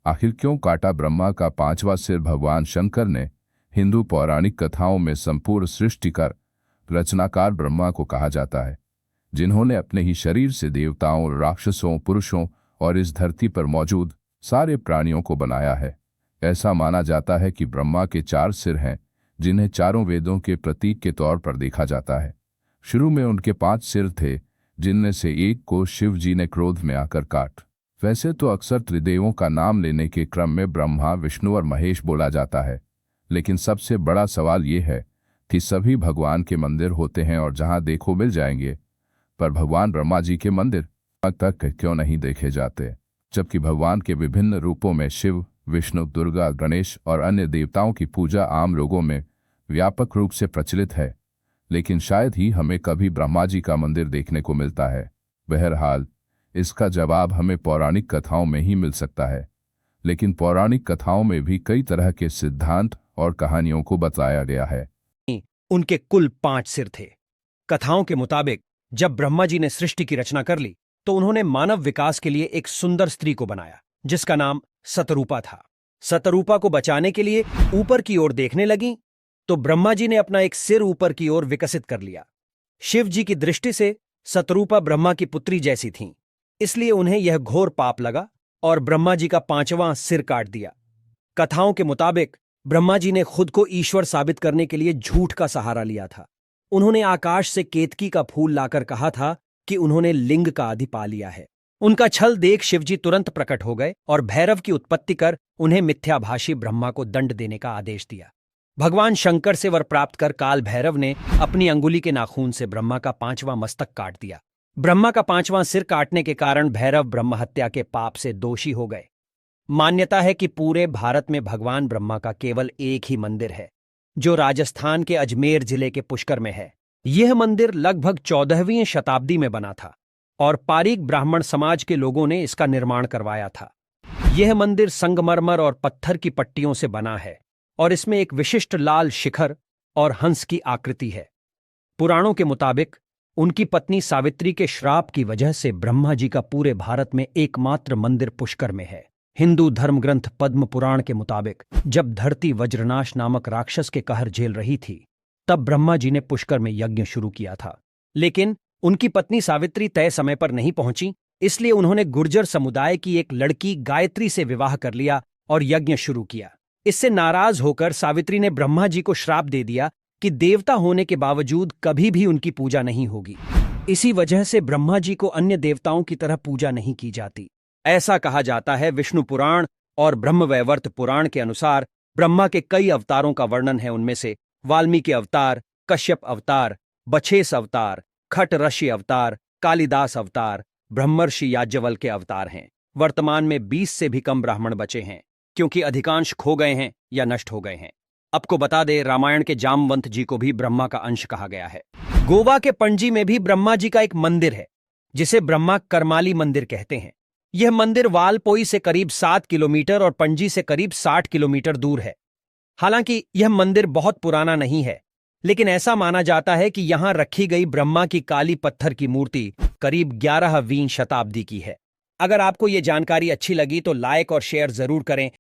आखिर क्यों काटा ब्रह्मा का पांचवा सिर? भगवान शंकर ने हिंदू पौराणिक कथाओं में संपूर्ण सृष्टि का रचनाकार ब्रह्मा को कहा जाता है, जिन्होंने अपने ही शरीर से देवताओं, राक्षसों, पुरुषों और इस धरती पर मौजूद सारे प्राणियों को बनाया है। ऐसा माना जाता है कि ब्रह्मा के 4 सिर हैं, जिन्हें चारों वेदों के प्रतीक के तौर पर देखा जाता है। शुरू में उनके 5 सिर थे, जिनमें से एक को शिव जी ने क्रोध में आकर काट। वैसे तो अक्सर त्रिदेवों का नाम लेने के क्रम में ब्रह्मा, विष्णु और महेश बोला जाता है, लेकिन सबसे बड़ा सवाल ये है कि सभी भगवान के मंदिर होते हैं और जहां देखो मिल जाएंगे, पर भगवान ब्रह्मा जी के मंदिर अब तक क्यों नहीं देखे जाते? जबकि भगवान के विभिन्न रूपों में शिव, विष्णु, दुर्गा, गणेश और अन्य देवताओं की पूजा आम लोगों में व्यापक रूप से प्रचलित है, लेकिन शायद ही हमें कभी ब्रह्मा जी का मंदिर देखने को मिलता है। बहरहाल, इसका जवाब हमें पौराणिक कथाओं में ही मिल सकता है, लेकिन पौराणिक कथाओं में भी कई तरह के सिद्धांत और कहानियों को बताया गया है। उनके कुल 5 सिर थे। कथाओं के मुताबिक जब ब्रह्मा जी ने सृष्टि की रचना कर ली तो उन्होंने मानव विकास के लिए एक सुंदर स्त्री को बनाया, जिसका नाम सतरूपा था। सतरूपा को बचाने के लिए ऊपर की ओर देखने लगी तो ब्रह्मा जी ने अपना एक सिर ऊपर की ओर विकसित कर लिया। शिव जी की दृष्टि से सतरूपा ब्रह्मा की पुत्री जैसी थीं, इसलिए उन्हें यह घोर पाप लगा और ब्रह्मा जी का 5वां सिर काट दिया। कथाओं के मुताबिक ब्रह्मा जी ने खुद को ईश्वर साबित करने के लिए झूठ का सहारा लिया था। उन्होंने आकाश से केतकी का फूल लाकर कहा था कि उन्होंने लिंग का आदि पा लिया है। उनका छल देख शिवजी तुरंत प्रकट हो गए और भैरव की उत्पत्ति कर उन्हें मिथ्याभाषी ब्रह्मा को दंड देने का आदेश दिया। भगवान शंकर से वर प्राप्त कर काल भैरव ने अपनी अंगुली के नाखून से ब्रह्मा का 5वां मस्तक काट दिया। ब्रह्मा का 5वां सिर काटने के कारण भैरव ब्रह्म हत्या के पाप से दोषी हो गए। मान्यता है कि पूरे भारत में भगवान ब्रह्मा का केवल एक ही मंदिर है, जो राजस्थान के अजमेर जिले के पुष्कर में है। यह मंदिर लगभग 14वीं शताब्दी में बना था और पारीक ब्राह्मण समाज के लोगों ने इसका निर्माण करवाया था। यह मंदिर संगमरमर और पत्थर की पट्टियों से बना है और इसमें एक विशिष्ट लाल शिखर और हंस की आकृति है। पुराणों के मुताबिक उनकी पत्नी सावित्री के श्राप की वजह से ब्रह्मा जी का पूरे भारत में एकमात्र मंदिर पुष्कर में है। हिंदू धर्मग्रंथ पद्म पुराण के मुताबिक जब धरती वज्रनाश नामक राक्षस के कहर झेल रही थी, तब ब्रह्मा जी ने पुष्कर में यज्ञ शुरू किया था। लेकिन उनकी पत्नी सावित्री तय समय पर नहीं पहुंची, इसलिए उन्होंने गुर्जर समुदाय की एक लड़की गायत्री से विवाह कर लिया और यज्ञ शुरू किया। इससे नाराज होकर सावित्री ने ब्रह्मा जी को श्राप दे दिया कि देवता होने के बावजूद कभी भी उनकी पूजा नहीं होगी। इसी वजह से ब्रह्मा जी को अन्य देवताओं की तरह पूजा नहीं की जाती। ऐसा कहा जाता है। विष्णु पुराण और ब्रह्मवैवर्त पुराण के अनुसार ब्रह्मा के कई अवतारों का वर्णन है। उनमें से वाल्मीकि अवतार, कश्यप अवतार, बछेस अवतार, खट ऋषि अवतार, कालिदास अवतार, ब्रह्मर्षि याज्ञवल्क्य के अवतार हैं। वर्तमान में 20 से भी कम ब्राह्मण बचे हैं, क्योंकि अधिकांश खो गए हैं या नष्ट हो गए हैं। आपको बता दे, रामायण के जामवंत जी को भी ब्रह्मा का अंश कहा गया है। गोवा के पणजी में भी ब्रह्मा जी का एक मंदिर है, जिसे ब्रह्मा करमाली मंदिर कहते हैं। यह मंदिर वालपोई से करीब 7 किलोमीटर और पणजी से करीब 60 किलोमीटर दूर है। हालांकि यह मंदिर बहुत पुराना नहीं है, लेकिन ऐसा माना जाता है कि यहां रखी गई ब्रह्मा की काली पत्थर की मूर्ति करीब 11वीं शताब्दी की है। अगर आपको यह जानकारी अच्छी लगी तो लाइक और शेयर जरूर करें